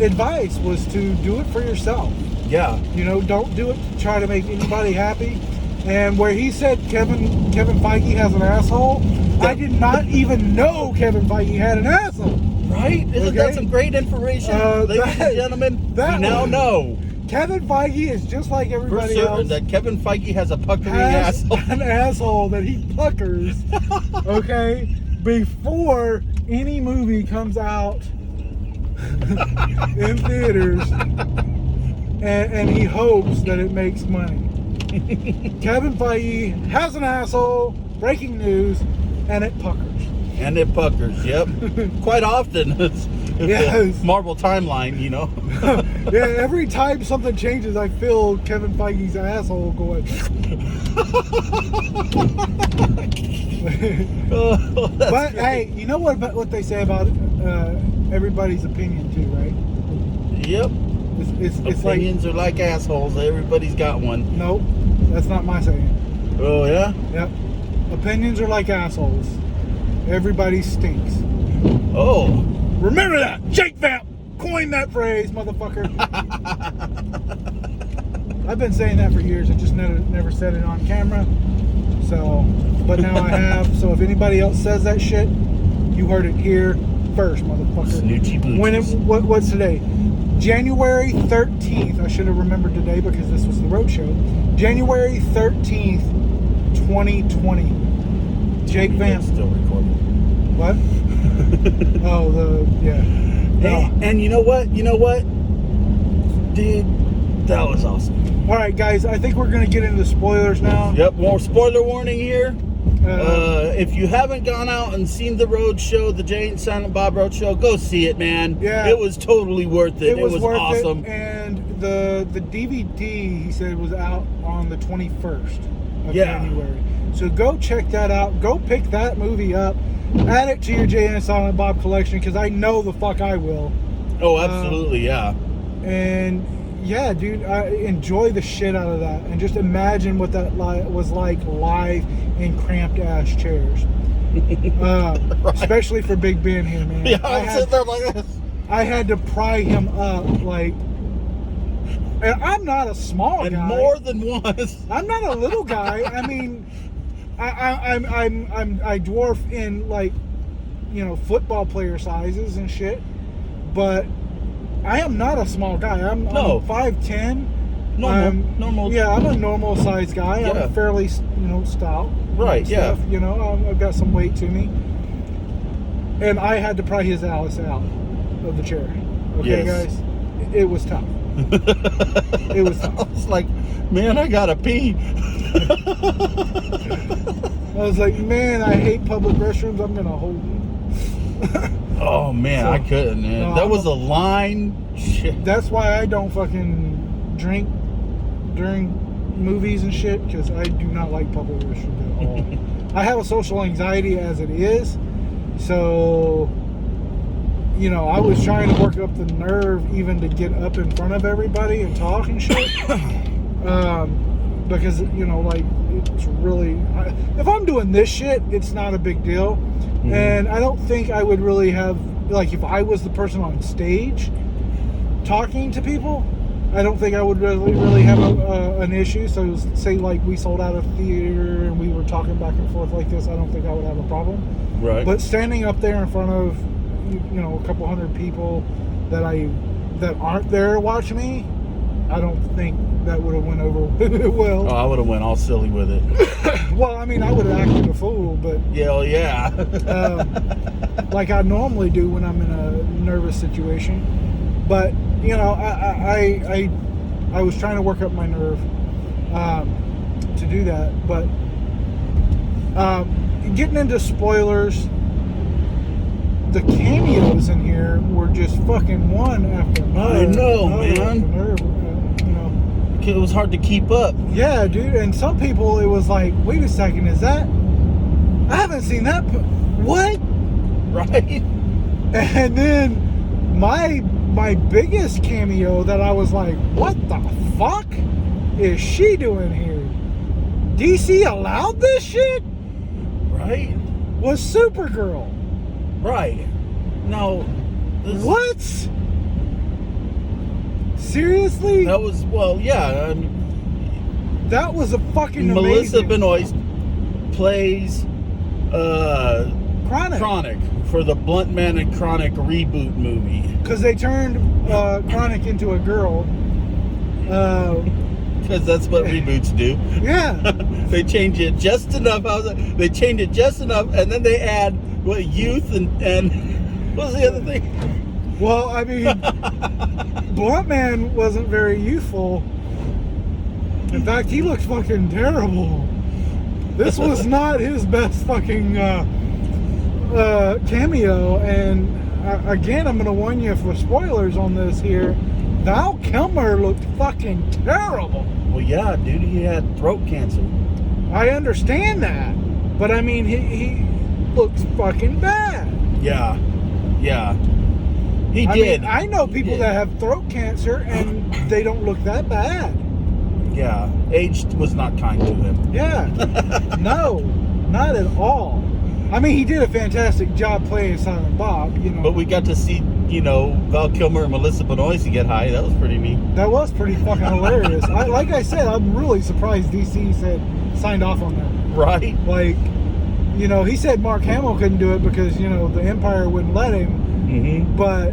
advice was to do it for yourself. Yeah. You know, don't do it to try to make anybody happy. And where he said Kevin Feige has an asshole, I did not even know Kevin Feige had an asshole. Right? Isn't that some great information? Ladies and gentlemen, we now know. Kevin Feige is just like everybody else. That Kevin Feige has a puckering asshole. An asshole that he puckers, okay, before any movie comes out in theaters, and he hopes that it makes money. Kevin Feige has an asshole, breaking news, and it puckers. And it puckers, yep. Quite often. Yes. Marvel timeline, you know. Yeah, every time something changes, I feel Kevin Feige's asshole going. But hey, you know what they say about everybody's opinion too, right? Yep. It's like, Opinions are like assholes. Everybody's got one. nope, that's not my saying. Oh yeah. Yep, opinions are like assholes. Everybody stinks. Oh. Remember that, Jake Vamp coined that phrase, motherfucker. I've been saying that for years. I just never said it on camera. So, but now I have. So if anybody else says that shit, you heard it here first, motherfucker. Snoochie boochies. When what's today? January 13th. I should have remembered today because this was the Roadshow. January 13th, 2020. Jake Vamp. Still recording. What? Oh, yeah. Hey, and you know what? Dude, that was awesome. All right, guys. I think we're gonna get into spoilers now. Yep, more spoiler warning here. If you haven't gone out and seen the Roadshow, the Silent Bob Roadshow, go see it, man. Yeah. It was totally worth it. It was worth awesome. it. And the DVD, he said, was out on the 21st of January. So go check that out. Go pick that movie up. Add it to your JN Silent Bob collection because I know the fuck I will. Oh, absolutely, yeah. And yeah, dude, I enjoy the shit out of that. And just imagine what that was like live in cramped ass chairs. Right. Especially for Big Ben here, man. Yeah, I sit there like this. I had to pry him up, like, and I'm not a small and guy. More than once. I'm not a little guy. I mean, I dwarf in, like, you know, football player sizes and shit, but I am not a small guy. I'm 5'10". Normal. Yeah, I'm a normal size guy. Yeah. I'm fairly, you know, stout. Right. Yeah. You know, I've got some weight to me, and I had to pry his Alice out of the chair. Okay, Yes. guys, it was tough. It was tough. I was like, man, I gotta pee. I was like, man, I hate public restrooms. I'm gonna hold you. Oh man, So, I couldn't, man. no, That was a line. Shit. That's why I don't fucking drink during movies and shit, because I do not like public restrooms at all. I have a social anxiety as it is, so you know, I was trying to work up the nerve even to get up in front of everybody and talk and shit. Because, you know, like, it's really, if I'm doing this shit, it's not a big deal. Mm-hmm. And I don't think I would really have, like, if I was the person on stage talking to people, I don't think I would really have an issue. So say, like, we sold out a theater and we were talking back and forth like this, I don't think I would have a problem. Right. But standing up there in front of, you know, a couple hundred people that aren't there to watch me, I don't think that would have went over well. Oh, I would have went all silly with it. Well, I mean, I would have acted a fool, but Yeah, well, yeah. like I normally do when I'm in a nervous situation. But you know, I was trying to work up my nerve to do that. But getting into spoilers, the cameos in here were just fucking one after another. I know, man. After another, you know. It was hard to keep up. Yeah, dude. And some people, it was like, wait a second, is that? I haven't seen that. What? Right? And then my biggest cameo that I was like, what the fuck is she doing here? DC allowed this shit? Right? Was Supergirl. Right. No. What? Seriously? That was, well, yeah. I mean, That was a fucking Melissa amazing. Benoist plays Chronic. for the Blunt Man and Chronic reboot movie. Because they turned Chronic into a girl. Because that's what reboots do. Yeah. They change it just enough. They change it just enough, and then they add youth and what was the other thing? Well, I mean, Blunt Man wasn't very youthful. In fact, he looked fucking terrible. This was not his best fucking cameo, and again, I'm going to warn you for spoilers on this here. Val Kilmer looked fucking terrible. Well, yeah, dude, he had throat cancer. I understand that, but I mean, he looks fucking bad. Yeah. He I did. mean, I know He people did. that have throat cancer and they don't look that bad. Yeah, age was not kind to him. Yeah, no, not at all. I mean, he did a fantastic job playing Silent Bob, you know. But we got to see, Val Kilmer and Melissa Benoist get high. That was pretty neat. That was pretty fucking hilarious. Like I said, I'm really surprised DC signed off on that. Right? Like, he said Mark Hamill couldn't do it because, the Empire wouldn't let him. Mm-hmm. But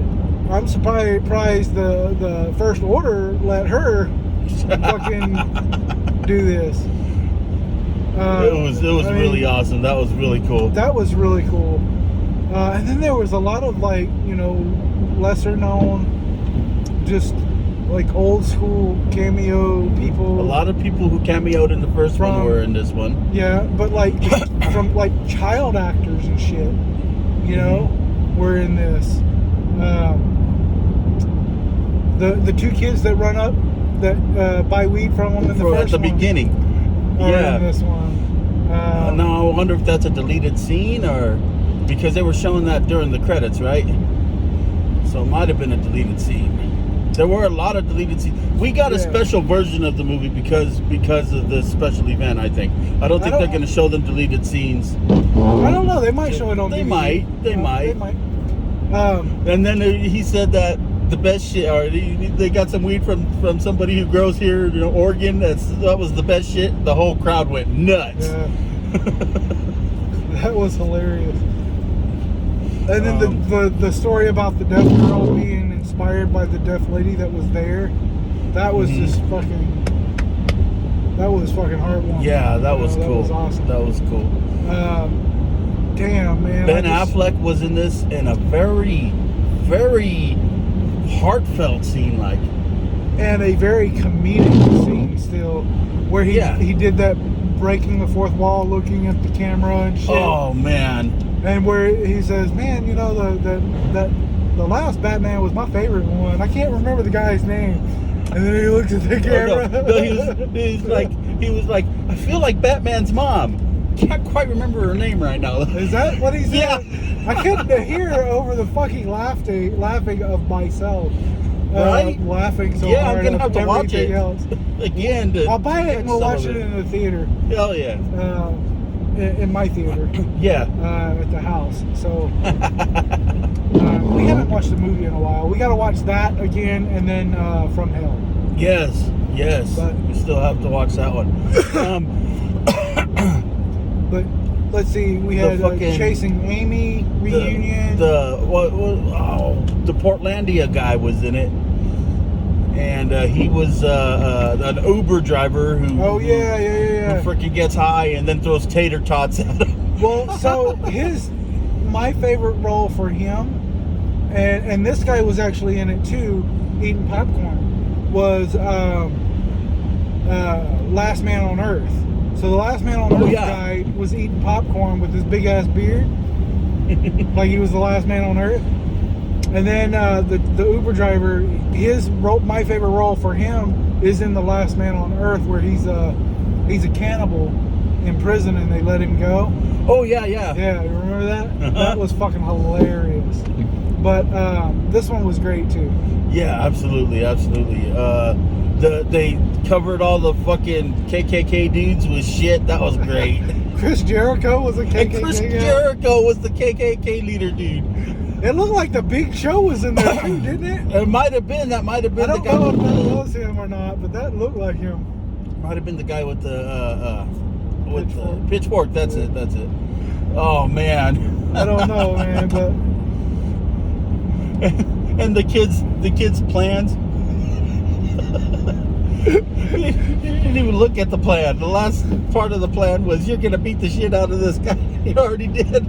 I'm surprised the First Order let her fucking do this. It was really awesome. That was really cool. That was really cool. And then there was a lot of lesser known, just like old school cameo people. A lot of people who cameoed in the first one were in this one. Yeah, but from child actors and shit, were in this. The two kids that run up that buy weed from them in the first at the beginning. Yeah. In this one. Now I wonder if that's a deleted scene or because they were showing that during the credits, right? So it might have been a deleted scene. There were a lot of deleted scenes. We got a special version of the movie because of this special event. I think. I don't think they're going to show them deleted scenes. I don't know. They might show it on. They DVD. might. They might. They might. And then he said that the best shit, or they got some weed from somebody who grows here, Oregon. That was the best shit. The whole crowd went nuts. Yeah. That was hilarious. And then the story about the deaf girl being inspired by the deaf lady that was there, that was just fucking. That was fucking heartwarming. Yeah, that was cool. That was awesome. That was cool. Damn, man. Ben Affleck was in this in a very, very heartfelt scene, and a very comedic scene still, where he did that breaking the fourth wall, looking at the camera and shit. Oh man! And where he says, "Man, the last Batman was my favorite one. I can't remember the guy's name." And then he looks at the camera. He was like, I feel like Batman's mom. Can't quite remember her name right now. Is that what he said? Yeah. I couldn't hear over the fucking laughing of myself. Right? Laughing so yeah, hard. I'm gonna have to watch it else. again. I'll buy it and we'll watch it in the theater. Hell yeah. In my theater. Yeah. At the house. So we haven't watched the movie in a while. We got to watch that again, and then From Hell. Yes. But we still have to watch that one. But let's see, we had Chasing Amy reunion. The Portlandia guy was in it, and he was an Uber driver who. Oh yeah. Who freaking gets high and then throws tater tots at him. Well, so my favorite role for him, and this guy was actually in it too, eating popcorn, was Last Man on Earth. So the Last Man on Earth guy was eating popcorn with his big ass beard, like he was the last man on Earth. And then the Uber driver, my favorite role for him is in The Last Man on Earth, where he's a cannibal in prison and they let him go. Oh yeah. Yeah, you remember that? Uh-huh. That was fucking hilarious. But this one was great too. Yeah, absolutely. They covered all the fucking KKK dudes with shit. That was great. Chris Jericho was a KKK. And Chris Jericho was the KKK leader dude. It looked like the Big Show was in there too, didn't it? It might have been. That might have been the guy. I don't know if that was him or not, but that looked like him. Might have been the guy with the pitchfork. That's it. Oh man. I don't know, man, but. And the kids' plans. He didn't even look at the plan. The last part of the plan was you're gonna beat the shit out of this guy. He already did.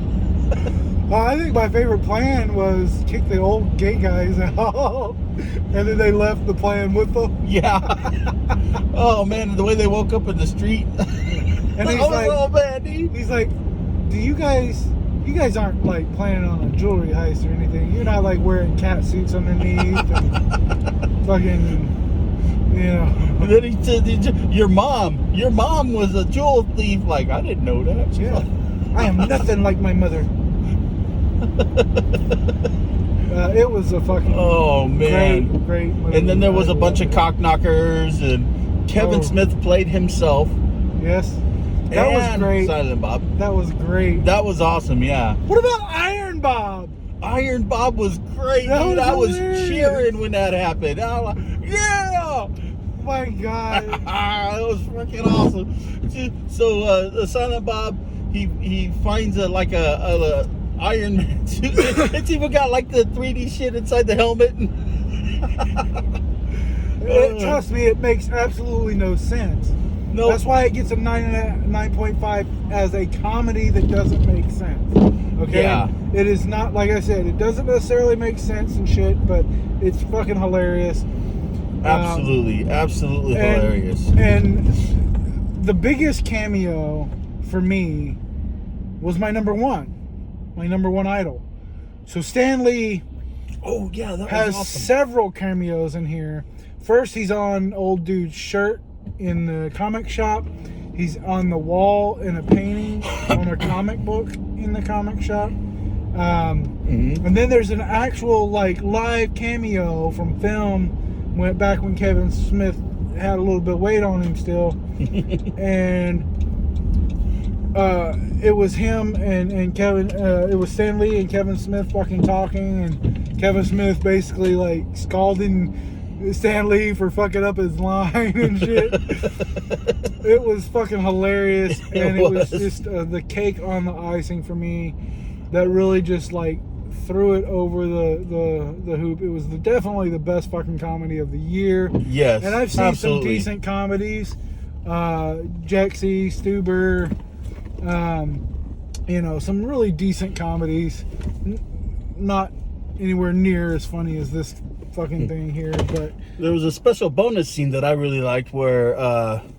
Well, I think my favorite plan was kick the old gay guys out, and then they left the plan with them. Yeah. Oh man, the way they woke up in the street. And he's like, do you guys you guys aren't like planning on a jewelry heist or anything. You're not like wearing cat suits underneath and fucking, you know. And then he said, your mom was a jewel thief. Like, I didn't know that. She's Yeah. like, I am nothing like my mother. It was a fucking oh man, great movie. And then there was a I bunch of loved cock knockers, and Kevin Oh. Smith played himself. it. Yes, that was and great. Silent Bob. That was great. That was awesome. Yeah, What about Iron Bob? Iron Bob was great. That Dude, was I was hilarious. cheering when that happened. I was like, yeah. My God. It was freaking awesome. So the Silent Bob, he finds a Iron Man suit. It's even got like the 3D shit inside the helmet. Trust me, it makes absolutely no sense. No, That's why it gets a 9.5 as a comedy that doesn't make sense. Okay? Yeah. It is not, like I said, it doesn't necessarily make sense and shit, but it's fucking hilarious. absolutely hilarious. And the biggest cameo for me was my number one idol. So Stan Lee Oh yeah, that has was awesome. several cameos in here. First, he's on old dude's shirt in the comic shop. He's on the wall in a painting on a comic book in the comic shop. And then there's an actual like live cameo from film. Went back when Kevin Smith had a little bit of weight on him still, and it was him and Kevin. It was Stan Lee and Kevin Smith fucking talking, and Kevin Smith basically like scalding Stan Lee for fucking up his line and shit. It was fucking hilarious, and it was just the cake on the icing for me. That really just like threw it over the hoop. It was definitely the best fucking comedy of the year. Yes, And I've seen absolutely. some decent comedies. Jexy, Stuber, some really decent comedies. Not anywhere near as funny as this fucking thing here, but There was a special bonus scene that I really liked where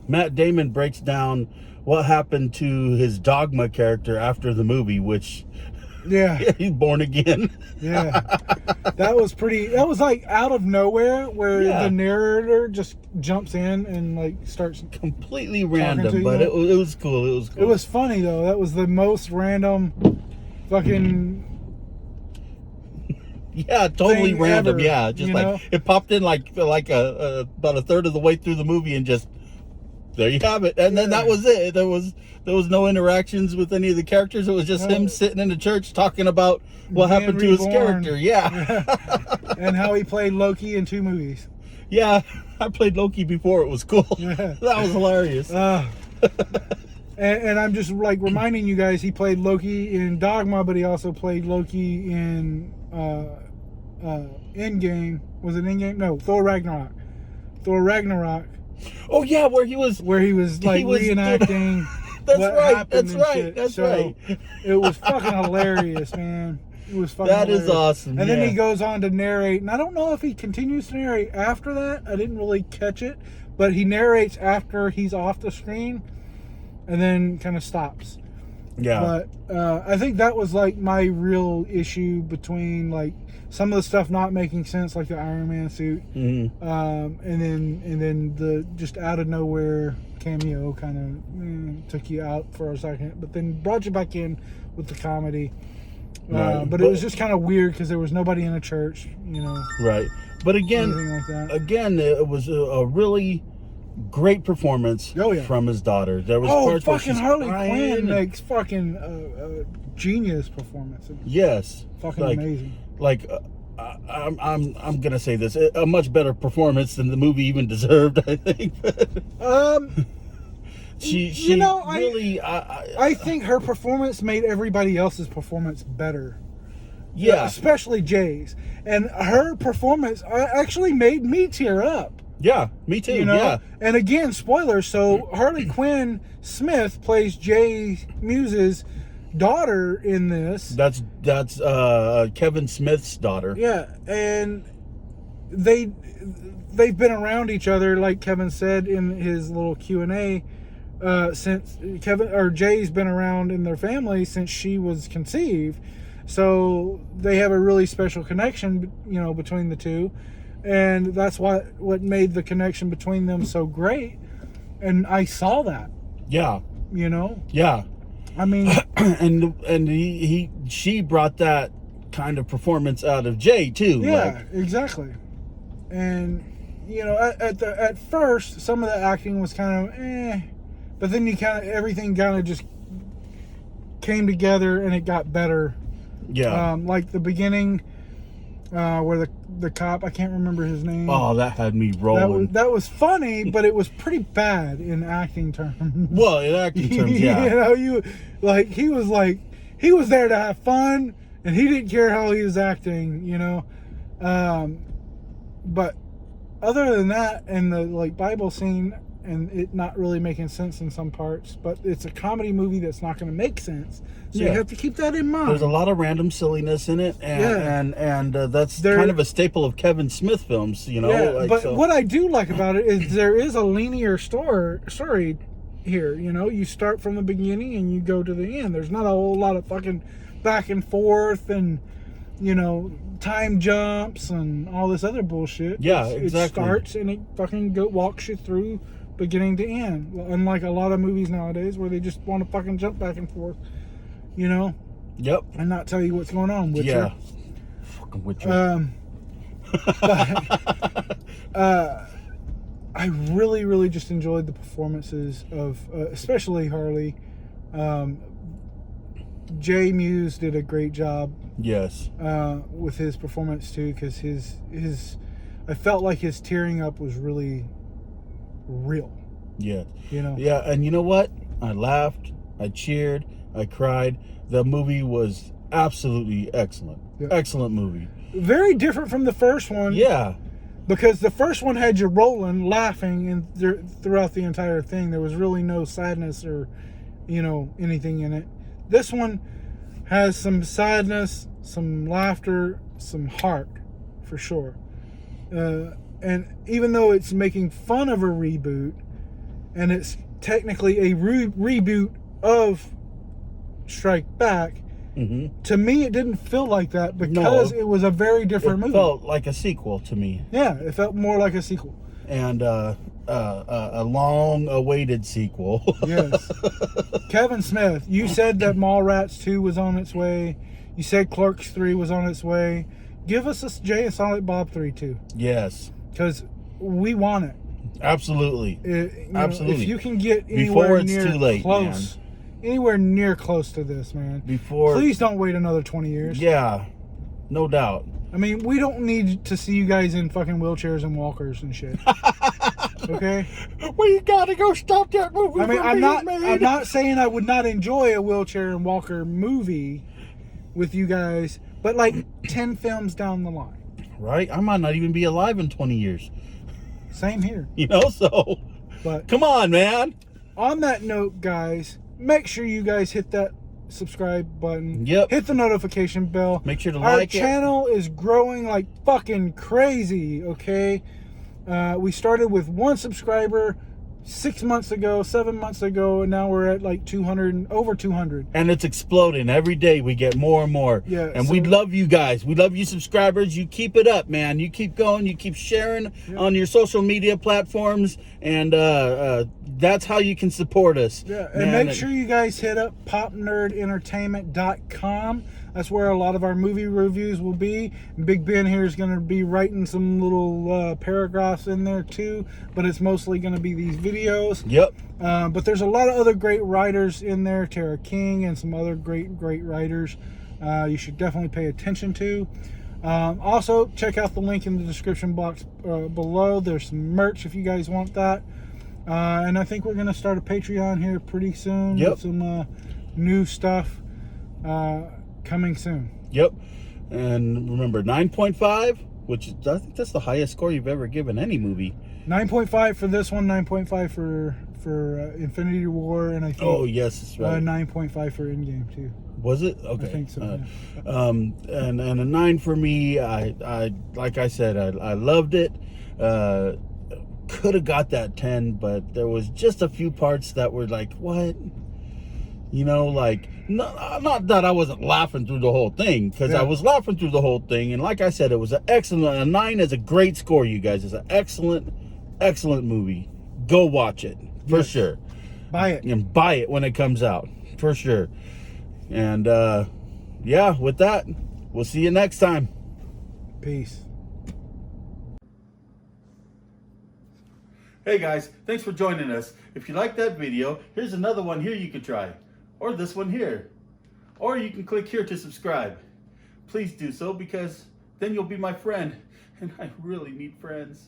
Matt Damon breaks down what happened to his Dogma character after the movie, which yeah. he's born again. Yeah, that was like out of nowhere where Yeah. the narrator just jumps in and like starts. Completely to random, you. but it was cool. It was cool. It was funny though. That was the most random fucking. Yeah, totally thing random. ever, Yeah, just you like know? it popped in like about a third of the way through the movie, and just there you have it. And then that was it. There was no interactions with any of the characters. It was just him sitting in the church talking about what Being happened to his reborn. character. Yeah. And how he played Loki in 2 movies. Yeah, I played Loki before. It was cool. Yeah. That was hilarious. And I'm just like reminding you guys, he played Loki in Dogma, but he also played Loki in Endgame. Was it Endgame? No, Thor Ragnarok. Oh yeah, where he was Like was- reenacting. That's what right, happened that's and right, shit. that's So, right. It was fucking hilarious, man. It was fucking That is hilarious. awesome, And then yeah. he goes on to narrate, and I don't know if he continues to narrate after that. I didn't really catch it, but he narrates after he's off the screen, and then kind of stops. Yeah. But I think that was like my real issue between like some of the stuff not making sense, like the Iron Man suit, and then the just out of nowhere cameo kind of took you out for a second, but then brought you back in with the comedy. Right. But it was just kind of weird because there was nobody in a church, Right. But anything again, like that. it was a really great performance Oh, yeah. from his daughter. There was Oh, parts where fucking she's Harley crying Quinn and- makes fucking genius performance. Yes. Fucking amazing. Like I'm gonna say this, a much better performance than the movie even deserved. I think. she really. I think her performance made everybody else's performance better. Yeah. Especially Jay's. And her performance actually made me tear up. Yeah. Me too. Yeah. And again, spoilers. So Harley Quinn Smith plays Jay Muse's daughter in this. That's Kevin Smith's daughter. Yeah, and they've been around each other, like Kevin said in his little Q&A since Jay's been around in their family since she was conceived. So they have a really special connection, you know, between the two. And that's what made the connection between them so great. And I saw that. Yeah. You know? Yeah. I mean, and she brought that kind of performance out of Jay too. Yeah, exactly. And you know, at first, some of the acting was kind of but then everything kind of just came together and it got better. Yeah. Like the beginning, where the cop, I can't remember his name. Oh, that had me rolling. That was funny, but it was pretty bad in acting terms. Well, in acting terms, yeah. You know, he was there to have fun, and he didn't care how he was acting. You know, but other than that, and the Bible scene, and it not really making sense in some parts, but it's a comedy movie that's not going to make sense. So you have to keep that in mind. There's a lot of random silliness in it, and that's kind of a staple of Kevin Smith films, you know. Yeah, but what I do like about it is there is a linear story here. You know, you start from the beginning and you go to the end. There's not a whole lot of fucking back and forth and, you know, time jumps and all this other bullshit. Yeah, exactly. It starts and it fucking walks you through beginning to end. Unlike a lot of movies nowadays where they just want to fucking jump back and forth, you know? Yep. And not tell you what's going on. Witcher. Yeah. Fucking Witcher. I really, really just enjoyed the performances of, especially Harley. Jay Muse did a great job. Yes. With his performance too, because I felt like his tearing up was really real. Yeah. You know. Yeah, and you know what? I laughed, I cheered, I cried. The movie was absolutely excellent. Yeah. Excellent movie. Very different from the first one. Yeah. Because the first one had you rolling, laughing, and throughout the entire thing, there was really no sadness or, you know, anything in it. This one has some sadness, some laughter, some heart, for sure. And even though it's making fun of a reboot, and it's technically a reboot of Strike Back, to me it didn't feel like that because it was a very different movie. It felt like a sequel to me. Yeah, it felt more like a sequel. And a long-awaited sequel. Yes. Kevin Smith, you said that Mallrats 2 was on its way. You said Clerks 3 was on its way. Give us a Jay and Silent Bob 3 too. Yes. Because we want it. Absolutely. Absolutely. If you can get before it's too late, close, anywhere near close to this, man. Please don't wait another 20 years. Yeah. No doubt. I mean, we don't need to see you guys in fucking wheelchairs and walkers and shit. Okay? We gotta go stop that movie. I mean, I'm not saying I would not enjoy a wheelchair and walker movie with you guys, but like 10 films down the line. Right? I might not even be alive in 20 years. Same here. You know, so but come on, man. On that note, guys, make sure you guys hit that subscribe button. Yep. Hit the notification bell. Make sure to Our like it. Our channel is growing like fucking crazy, okay? We started with 1 subscriber 6 months ago, 7 months ago, and now we're at like 200, over 200. And it's exploding. Every day we get more and more. Yeah. And we love you guys. We love you subscribers. You keep it up, man. You keep going. You keep sharing on your social media platforms. And that's how you can support us. Yeah. And man, make sure you guys hit up popnerdentertainment.com. That's where a lot of our movie reviews will be. Big Ben here is going to be writing some little paragraphs in there too, but it's mostly going to be these videos. Yep. But there's a lot of other great writers in there, Tara King and some other great writers you should definitely pay attention to. Also, check out the link in the description box below. There's some merch if you guys want that. And I think we're going to start a Patreon here pretty soon with some new stuff. Coming soon. Yep. And remember, 9.5, which I think that's the highest score you've ever given any movie. 9.5 for this one, 9.5 for Infinity War, and I think that's right. 9.5 for Endgame too. Was it? Okay. I think so. And a 9 for me. I like I said, I loved it. could have got that 10, but there was just a few parts that were like, what? You know, like, not that I wasn't laughing through the whole thing, because I was laughing through the whole thing. And like I said, it was an excellent, a 9 is a great score, you guys. It's an excellent, excellent movie. Go watch it, for sure. Buy it. And buy it when it comes out, for sure. And, yeah, with that, we'll see you next time. Peace. Hey guys, thanks for joining us. If you like that video, here's another one here you could try. Or this one here. Or you can click here to subscribe. Please do so, because then you'll be my friend. And I really need friends.